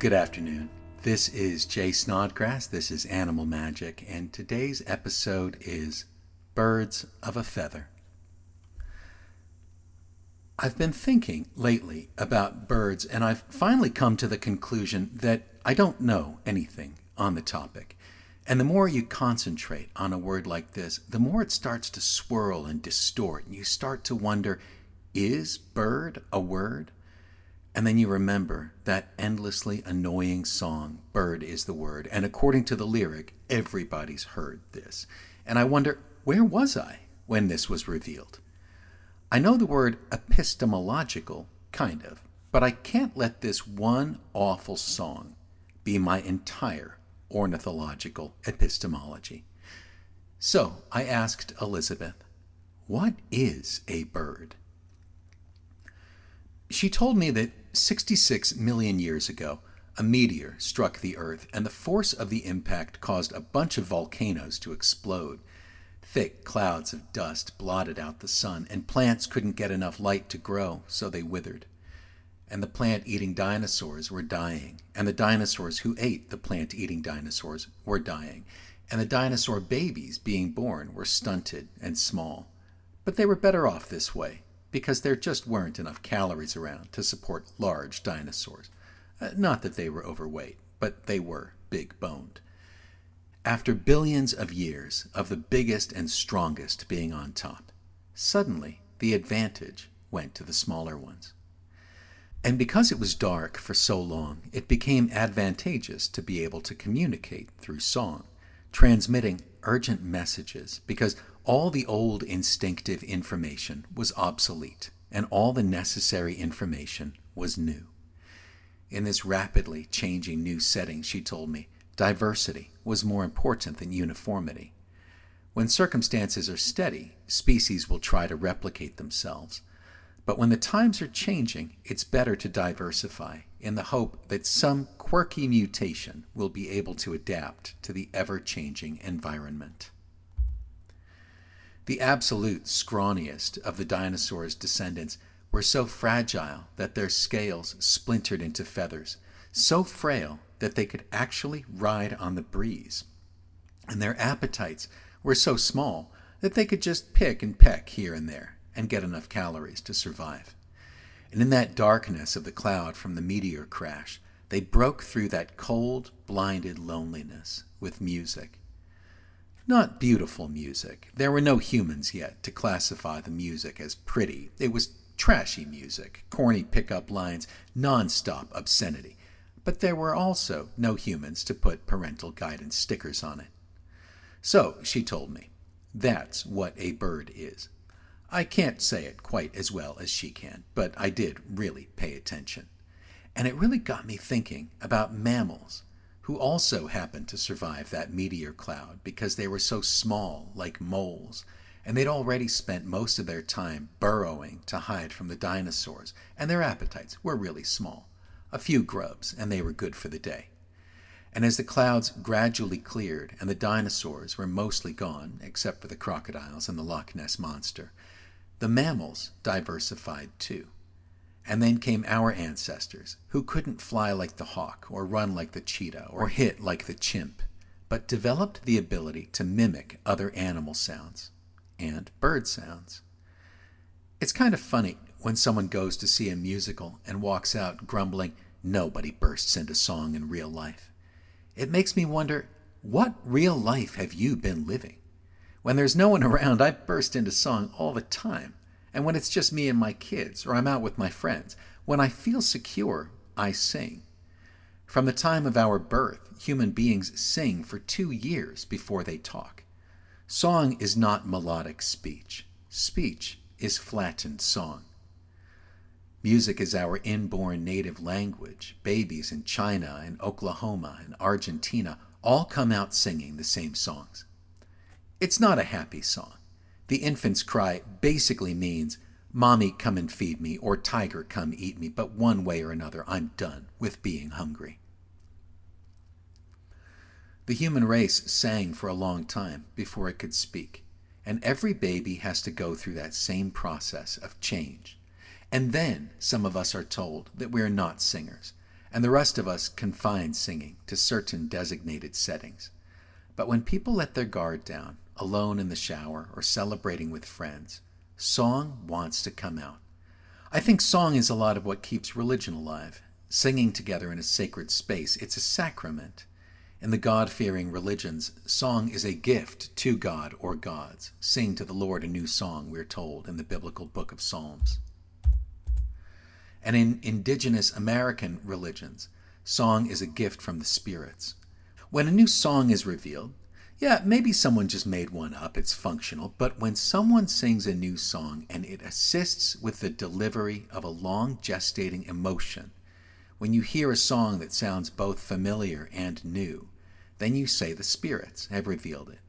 Good afternoon. This is Jay Snodgrass. This is Animal Magic, and today's episode is Birds of a Feather. I've been thinking lately about birds, and I've finally come to the conclusion that I don't know anything on the topic. And the more you concentrate on a word like this, the more it starts to swirl and distort, and you start to wonder, is bird a word? And then you remember that endlessly annoying song, Bird is the Word. And according to the lyric, everybody's heard this. And I wonder, where was I when this was revealed? I know the word epistemological, kind of, but I can't let this one awful song be my entire ornithological epistemology. So I asked Elizabeth, what is a bird? She told me that 66 million years ago, a meteor struck the Earth, and the force of the impact caused a bunch of volcanoes to explode. Thick clouds of dust blotted out the sun, and plants couldn't get enough light to grow, so they withered. And the plant-eating dinosaurs were dying, and the dinosaurs who ate the plant-eating dinosaurs were dying, and the dinosaur babies being born were stunted and small. But they were better off this way, because there just weren't enough calories around to support large dinosaurs. Not that they were overweight, but they were big-boned. After billions of years of the biggest and strongest being on top, suddenly the advantage went to the smaller ones. And because it was dark for so long, it became advantageous to be able to communicate through song, transmitting urgent messages, because all the old instinctive information was obsolete, and all the necessary information was new. In this rapidly changing new setting, she told me, diversity was more important than uniformity. When circumstances are steady, species will try to replicate themselves. But when the times are changing, it's better to diversify in the hope that some quirky mutation will be able to adapt to the ever-changing environment. The absolute scrawniest of the dinosaurs' descendants were so fragile that their scales splintered into feathers, so frail that they could actually ride on the breeze. And their appetites were so small that they could just pick and peck here and there and get enough calories to survive. And in that darkness of the cloud from the meteor crash, they broke through that cold, blinded loneliness with music. Not beautiful music. There were no humans yet to classify the music as pretty. It was trashy music, corny pickup lines, non-stop obscenity. But there were also no humans to put parental guidance stickers on it. So, she told me, that's what a bird is. I can't say it quite as well as she can, but I did really pay attention. And it really got me thinking about mammals, who also happened to survive that meteor cloud because they were so small, like moles, and they'd already spent most of their time burrowing to hide from the dinosaurs, and their appetites were really small. A few grubs, and they were good for the day. And as the clouds gradually cleared and the dinosaurs were mostly gone, except for the crocodiles and the Loch Ness Monster, the mammals diversified too. And then came our ancestors, who couldn't fly like the hawk, or run like the cheetah, or hit like the chimp, but developed the ability to mimic other animal sounds and bird sounds. It's kind of funny when someone goes to see a musical and walks out grumbling, nobody bursts into song in real life. It makes me wonder, what real life have you been living? When there's no one around, I burst into song all the time. And when it's just me and my kids, or I'm out with my friends, when I feel secure, I sing. From the time of our birth, human beings sing for 2 years before they talk. Song is not melodic speech. Speech is flattened song. Music is our inborn native language. Babies in China and Oklahoma and Argentina all come out singing the same songs. It's not a happy song. The infant's cry basically means, Mommy, come and feed me, or Tiger, come eat me, but one way or another, I'm done with being hungry. The human race sang for a long time before it could speak, and every baby has to go through that same process of change. And then some of us are told that we're not singers, and the rest of us confine singing to certain designated settings. But when people let their guard down, alone in the shower or celebrating with friends, song wants to come out. I think song is a lot of what keeps religion alive. Singing together in a sacred space, it's a sacrament. In the God-fearing religions, song is a gift to God or gods. Sing to the Lord a new song, we're told in the biblical book of Psalms. And in indigenous American religions, song is a gift from the spirits. When a new song is revealed, yeah, maybe someone just made one up, it's functional, but when someone sings a new song and it assists with the delivery of a long gestating emotion, when you hear a song that sounds both familiar and new, then you say the spirits have revealed it.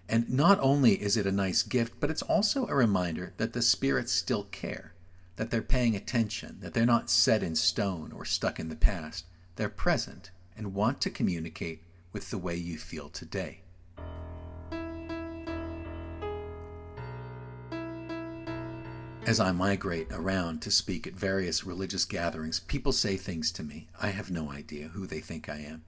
And not only is it a nice gift, but it's also a reminder that the spirits still care, that they're paying attention, that they're not set in stone or stuck in the past. They're present and want to communicate with the way you feel today. As I migrate around to speak at various religious gatherings, people say things to me. I have no idea who they think I am.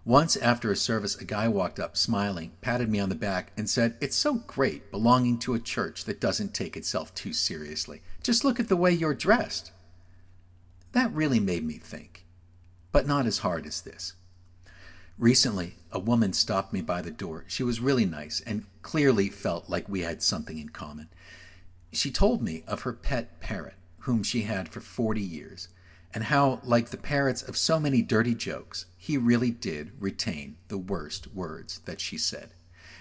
Once after a service, a guy walked up smiling, patted me on the back, and said, "It's so great belonging to a church that doesn't take itself too seriously. Just look at the way you're dressed." That really made me think, but not as hard as this. Recently, a woman stopped me by the door. She was really nice and clearly felt like we had something in common. She told me of her pet parrot, whom she had for 40 years, and how, like the parrots of so many dirty jokes, he really did retain the worst words that she said.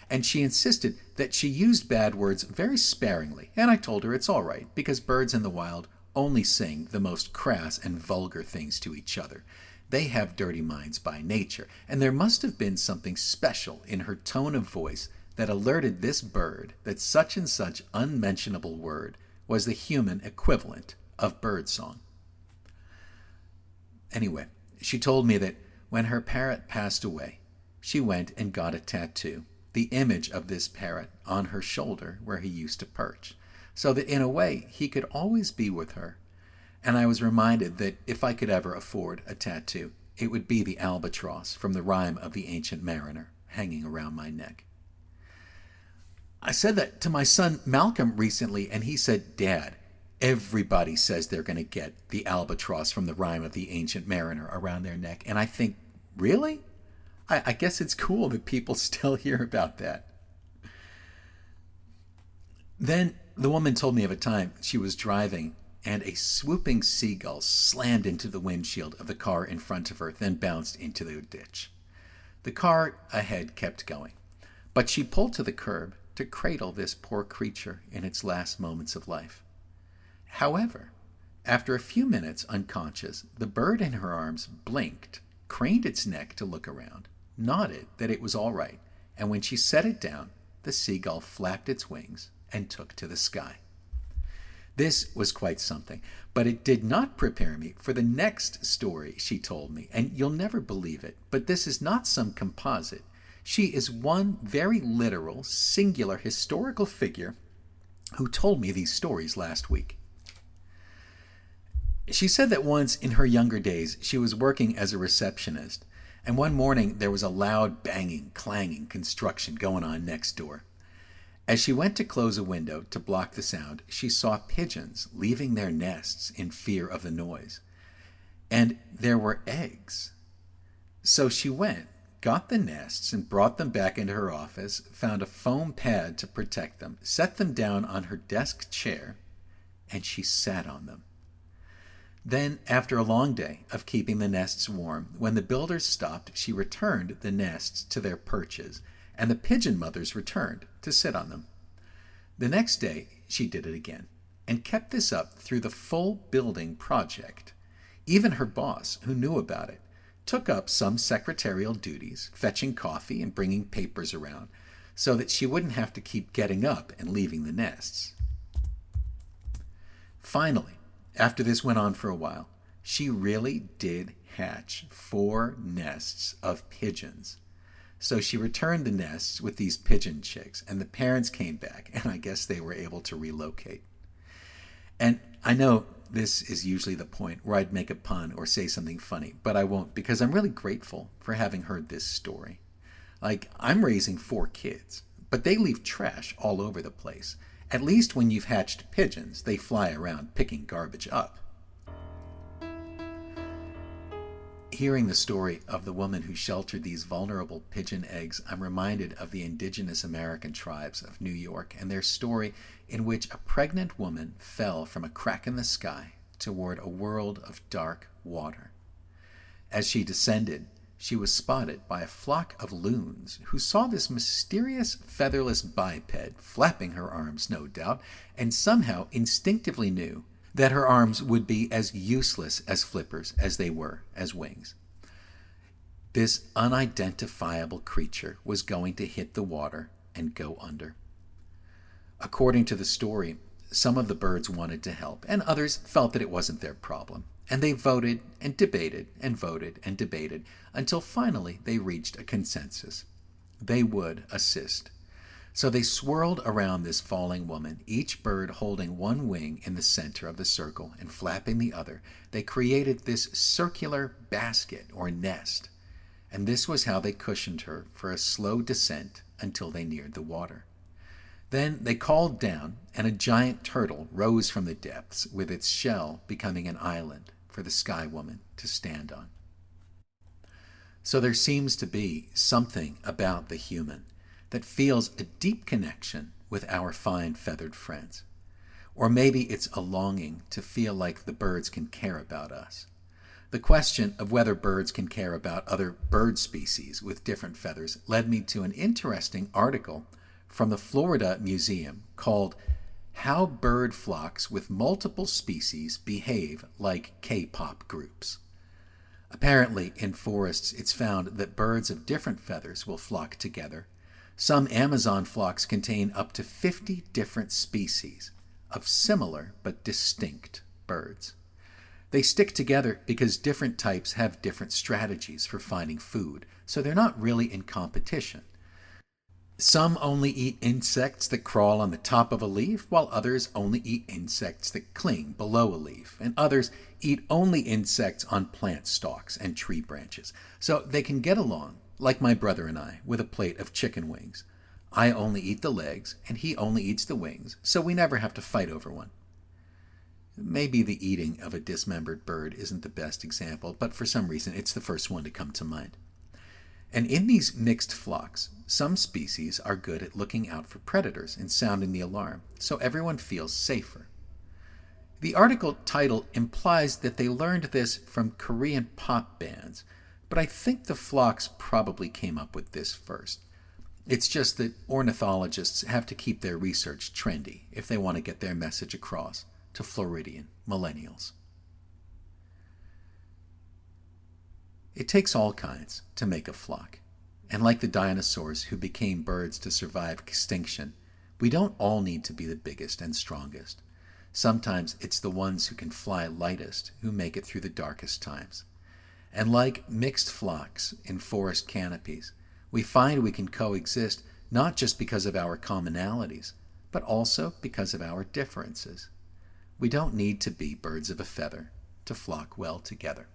And she insisted that she used bad words very sparingly, and I told her it's all right, because birds in the wild only sing the most crass and vulgar things to each other. They have dirty minds by nature, and there must have been something special in her tone of voice that alerted this bird that such and such unmentionable word was the human equivalent of birdsong. Anyway, she told me that when her parrot passed away, she went and got a tattoo, the image of this parrot on her shoulder where he used to perch, so that in a way he could always be with her. And I was reminded that if I could ever afford a tattoo, it would be the albatross from the Rime of the Ancient Mariner hanging around my neck. I said that to my son Malcolm recently, and he said, "Dad, everybody says they're going to get the albatross from the Rime of the Ancient Mariner around their neck." And I think, really? I guess it's cool that people still hear about that. Then the woman told me of a time she was driving and a swooping seagull slammed into the windshield of the car in front of her, then bounced into the ditch. The car ahead kept going, but she pulled to the curb to cradle this poor creature in its last moments of life. However, after a few minutes unconscious, the bird in her arms blinked, craned its neck to look around, nodded that it was all right, and when she set it down, the seagull flapped its wings and took to the sky. This was quite something, but it did not prepare me for the next story she told me, and you'll never believe it, but this is not some composite. She is one very literal, singular historical figure who told me these stories last week. She said that once in her younger days she was working as a receptionist, and one morning there was a loud banging, clanging construction going on next door. As she went to close a window to block the sound, she saw pigeons leaving their nests in fear of the noise. And there were eggs. So she went, got the nests, and brought them back into her office, found a foam pad to protect them, set them down on her desk chair, and she sat on them. Then, after a long day of keeping the nests warm, when the builders stopped, she returned the nests to their perches, and the pigeon mothers returned to sit on them. The next day, she did it again, and kept this up through the full building project. Even her boss, who knew about it, took up some secretarial duties, fetching coffee and bringing papers around, so that she wouldn't have to keep getting up and leaving the nests. Finally, after this went on for a while, she really did hatch 4 nests of pigeons. So she returned the nests with these pigeon chicks, and the parents came back, and I guess they were able to relocate. And I know this is usually the point where I'd make a pun or say something funny, but I won't because I'm really grateful for having heard this story. Like, I'm raising 4 kids, but they leave trash all over the place. At least when you've hatched pigeons, they fly around picking garbage up. Hearing the story of the woman who sheltered these vulnerable pigeon eggs, I'm reminded of the indigenous American tribes of New York and their story in which a pregnant woman fell from a crack in the sky toward a world of dark water. As she descended, she was spotted by a flock of loons who saw this mysterious featherless biped flapping her arms, no doubt, and somehow instinctively knew that her arms would be as useless as flippers as they were as wings. This unidentifiable creature was going to hit the water and go under. According to the story, some of the birds wanted to help, and others felt that it wasn't their problem. And they voted and debated and voted and debated until finally they reached a consensus. They would assist. So they swirled around this falling woman, each bird holding one wing in the center of the circle and flapping the other. They created this circular basket or nest, and this was how they cushioned her for a slow descent until they neared the water. Then they called down, and a giant turtle rose from the depths, with its shell becoming an island for the Sky Woman to stand on. So there seems to be something about the human that feels a deep connection with our fine feathered friends. Or maybe it's a longing to feel like the birds can care about us. The question of whether birds can care about other bird species with different feathers led me to an interesting article from the Florida Museum called How Bird Flocks with Multiple Species Behave Like K-Pop Groups. Apparently, in forests, it's found that birds of different feathers will flock together. Some Amazon flocks contain up to 50 different species of similar but distinct birds. They stick together because different types have different strategies for finding food, so they're not really in competition. Some only eat insects that crawl on the top of a leaf, while others only eat insects that cling below a leaf, and others eat only insects on plant stalks and tree branches. So they can get along, like my brother and I, with a plate of chicken wings. I only eat the legs, and he only eats the wings, so we never have to fight over one. Maybe the eating of a dismembered bird isn't the best example, but for some reason it's the first one to come to mind. And in these mixed flocks, some species are good at looking out for predators and sounding the alarm, so everyone feels safer. The article title implies that they learned this from Korean pop bands, but I think the flocks probably came up with this first. It's just that ornithologists have to keep their research trendy if they want to get their message across to Floridian millennials. It takes all kinds to make a flock, and like the dinosaurs who became birds to survive extinction, we don't all need to be the biggest and strongest. Sometimes it's the ones who can fly lightest who make it through the darkest times. And like mixed flocks in forest canopies, we find we can coexist not just because of our commonalities, but also because of our differences. We don't need to be birds of a feather to flock well together.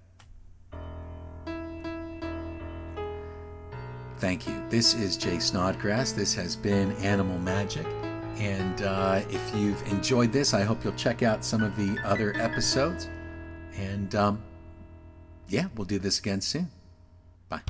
Thank you. This is Jay Snodgrass. This has been Animal Magic. And if you've enjoyed this, I hope you'll check out some of the other episodes. And yeah, we'll do this again soon. Bye.